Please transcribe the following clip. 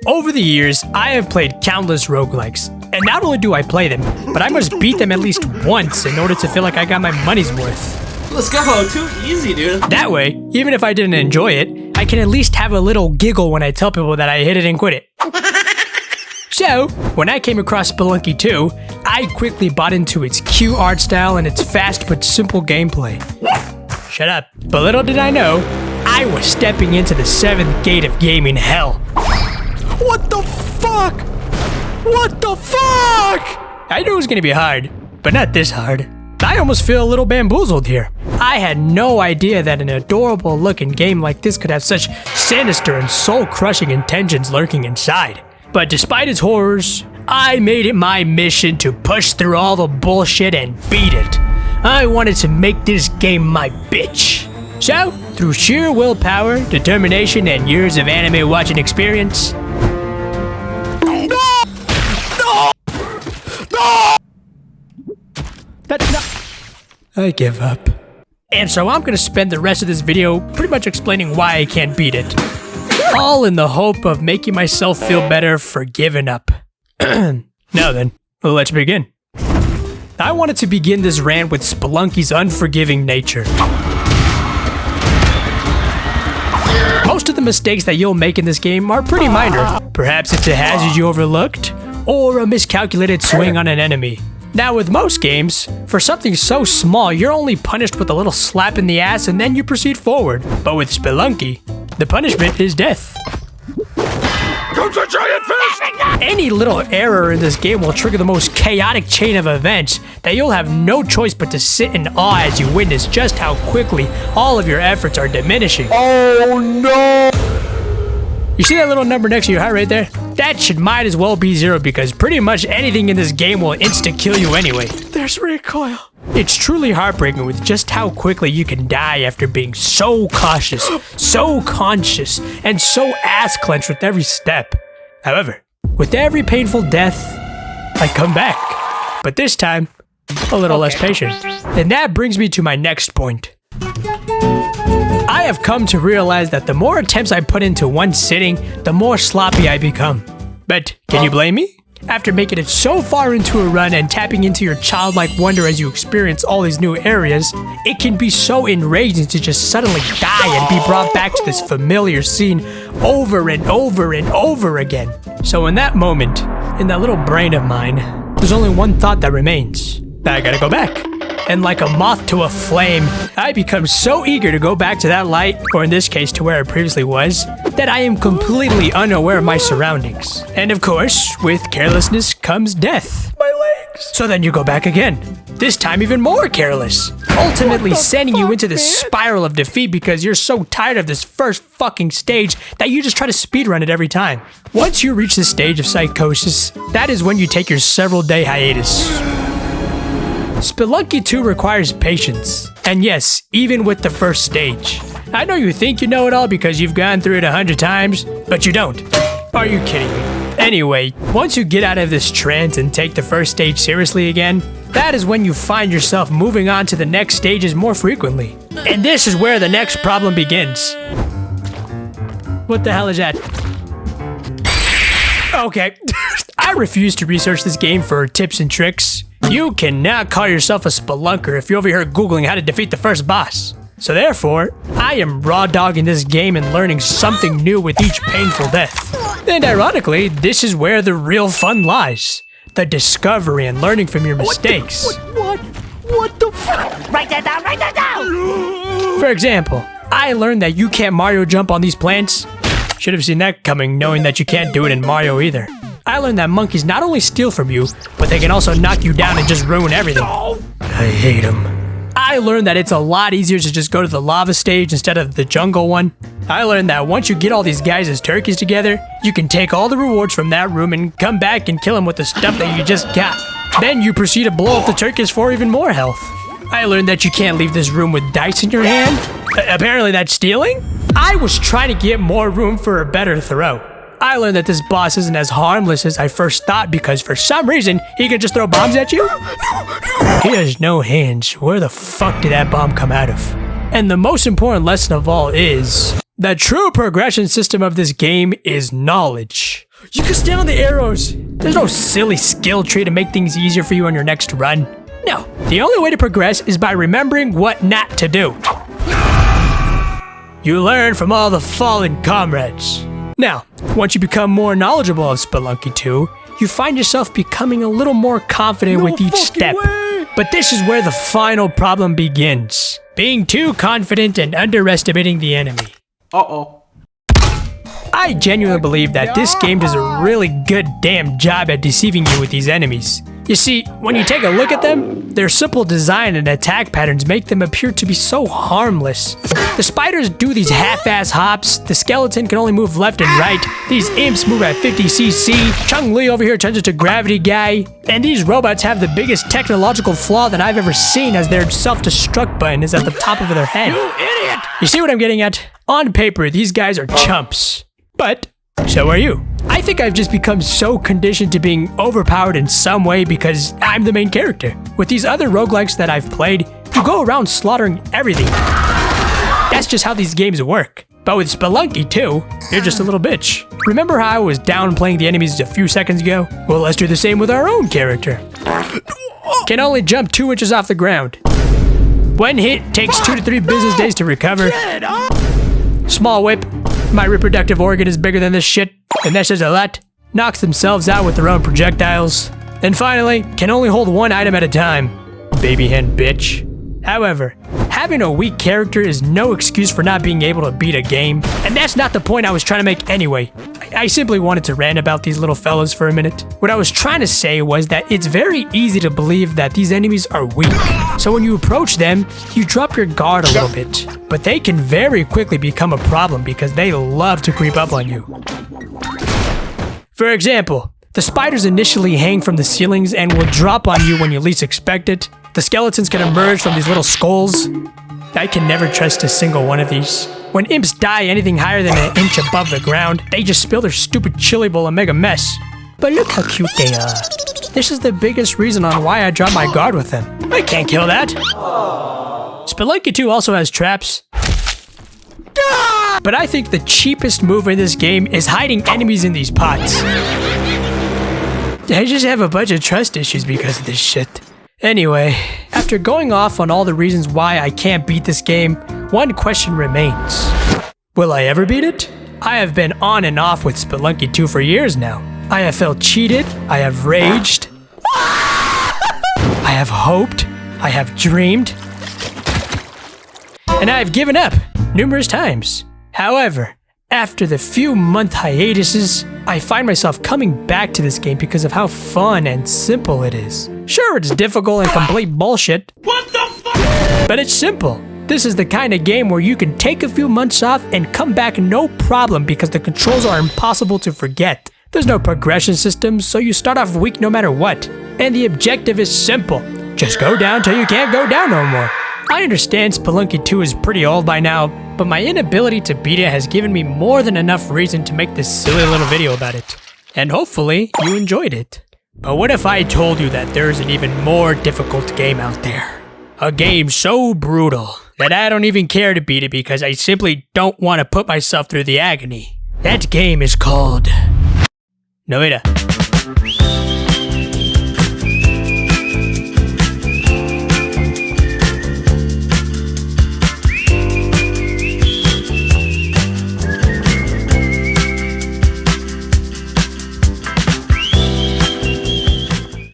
Over the years, I have played countless roguelikes, and not only do I play them, but I must beat them at least once in order to feel like I got my money's worth. Let's go, too easy, dude. That way, even if I didn't enjoy it, I can at least have a little giggle when I tell people that I hit it and quit it. So, when I came across Spelunky 2, I quickly bought into its cute art style and its fast but simple gameplay. Shut up. But little did I know, I was stepping into the 7th gate of gaming hell. What the fuck? What the fuck? I knew it was gonna be hard, but not this hard. I almost feel a little bamboozled here. I had no idea that an adorable looking game like this could have such sinister and soul-crushing intentions lurking inside. But despite its horrors, I made it my mission to push through all the bullshit and beat it. I wanted to make this game my bitch. So, through sheer willpower, determination, and years of anime watching experience, that's not... I give up. And so I'm gonna spend the rest of this video pretty much explaining why I can't beat it. All in the hope of making myself feel better for giving up. Now then, let's begin. I wanted to begin this rant with Spelunky's unforgiving nature. Most of the mistakes that you'll make in this game are pretty minor. Perhaps it's a hazard you overlooked, or a miscalculated swing on an enemy. Now with most games, for something so small, you're only punished with a little slap in the ass and then you proceed forward. But with Spelunky, the punishment is death. Comes a giant fish! Any little error in this game will trigger the most chaotic chain of events that you'll have no choice but to sit in awe as you witness just how quickly all of your efforts are diminishing. Oh no! You see that little number next to your heart right there? That should might as well be 0 because pretty much anything in this game will insta-kill you anyway. There's recoil. It's truly heartbreaking with just how quickly you can die after being so cautious, so conscious, and so ass-clenched with every step. However, with every painful death, I come back. But this time, a little less patient. And that brings me to my next point. I have come to realize that the more attempts I put into one sitting, the more sloppy I become. But can you blame me? After making it so far into a run and tapping into your childlike wonder as you experience all these new areas, it can be so enraging to just suddenly die and be brought back to this familiar scene over and over and over again. So in that moment, in that little brain of mine, there's only one thought that remains. I gotta go back. And like a moth to a flame, I become so eager to go back to that light, or in this case to where it previously was, that I am completely unaware of my surroundings. And of course, with carelessness comes death. My legs. So then you go back again, this time even more careless, ultimately sending you into this spiral of defeat because you're so tired of this first fucking stage that you just try to speedrun it every time. Once you reach the stage of psychosis, that is when you take your several-day hiatus. Spelunky 2 requires patience, and yes, even with the first stage. I know you think you know it all because you've gone through it 100 times, but you don't. Are you kidding me? Anyway, once you get out of this trance and take the first stage seriously again, that is when you find yourself moving on to the next stages more frequently. And this is where the next problem begins. What the hell is that? Okay, I refuse to research this game for tips and tricks. You cannot call yourself a spelunker if you're over here Googling how to defeat the first boss. So therefore, I am raw dogging this game and learning something new with each painful death. And ironically, this is where the real fun lies. The discovery and learning from your mistakes. What the fuck? Write that down, write that down! For example, I learned that you can't Mario jump on these plants. Should have seen that coming, knowing that you can't do it in Mario either. I learned that monkeys not only steal from you, but they can also knock you down and just ruin everything. I hate them. I learned that it's a lot easier to just go to the lava stage instead of the jungle one. I learned that once you get all these guys as turkeys together, you can take all the rewards from that room and come back and kill them with the stuff that you just got. Then you proceed to blow up the turkeys for even more health. I learned that you can't leave this room with dice in your hand. Apparently that's stealing? I was trying to get more room for a better throw. I learned that this boss isn't as harmless as I first thought because for some reason, he can just throw bombs at you? He has no hands. Where the fuck did that bomb come out of? And the most important lesson of all is, the true progression system of this game is knowledge. You can stand on the arrows. There's no silly skill tree to make things easier for you on your next run. No, the only way to progress is by remembering what not to do. You learn from all the fallen comrades. Now, once you become more knowledgeable of Spelunky 2, you find yourself becoming a little more confident with each step. But this is where the final problem begins. Being too confident and underestimating the enemy. Uh-oh. I genuinely believe that this game does a really good damn job at deceiving you with these enemies. You see, when you take a look at them, their simple design and attack patterns make them appear to be so harmless. The spiders do these half-ass hops, the skeleton can only move left and right, these imps move at 50cc, Chung-Li over here turns into Gravity Guy, and these robots have the biggest technological flaw that I've ever seen, as their self-destruct button is at the top of their head. You idiot! You see what I'm getting at? On paper, these guys are chumps. But so are you. I think I've just become so conditioned to being overpowered in some way because I'm the main character. With these other roguelikes that I've played, you go around slaughtering everything. That's just how these games work. But with Spelunky 2, you're just a little bitch. Remember how I was downplaying the enemies a few seconds ago? Well, let's do the same with our own character. Can only jump 2 inches off the ground. One hit takes 2 to 3 business days to recover. Small whip. My reproductive organ is bigger than this shit, and that says a lot. Knocks themselves out with their own projectiles. And finally, can only hold one item at a time. Baby hen bitch. However, having a weak character is no excuse for not being able to beat a game, and that's not the point I was trying to make anyway. I simply wanted to rant about these little fellas for a minute. What I was trying to say was that it's very easy to believe that these enemies are weak. So when you approach them, you drop your guard a little bit. But they can very quickly become a problem because they love to creep up on you. For example, the spiders initially hang from the ceilings and will drop on you when you least expect it. The skeletons can emerge from these little skulls. I can never trust a single one of these. When imps die anything higher than an inch above the ground, they just spill their stupid chili bowl and make a mess. But look how cute they are. This is the biggest reason on why I drop my guard with them. I can't kill that. Spelunky 2 also has traps. But I think the cheapest move in this game is hiding enemies in these pots. I just have a bunch of trust issues because of this shit. Anyway, after going off on all the reasons why I can't beat this game, one question remains. Will I ever beat it? I have been on and off with Spelunky 2 for years now. I have felt cheated, I have raged, I have hoped, I have dreamed, and I have given up numerous times. However, after the few month hiatuses, I find myself coming back to this game because of how fun and simple it is. Sure, it's difficult and complete bullshit. What the fuck? But it's simple. This is the kind of game where you can take a few months off and come back no problem because the controls are impossible to forget. There's no progression system, so you start off weak no matter what. And the objective is simple. Just go down till you can't go down no more. I understand Spelunky 2 is pretty old by now, but my inability to beat it has given me more than enough reason to make this silly little video about it. And hopefully, you enjoyed it. But what if I told you that there is an even more difficult game out there? A game so brutal that I don't even care to beat it because I simply don't want to put myself through the agony. That game is called... No, wait.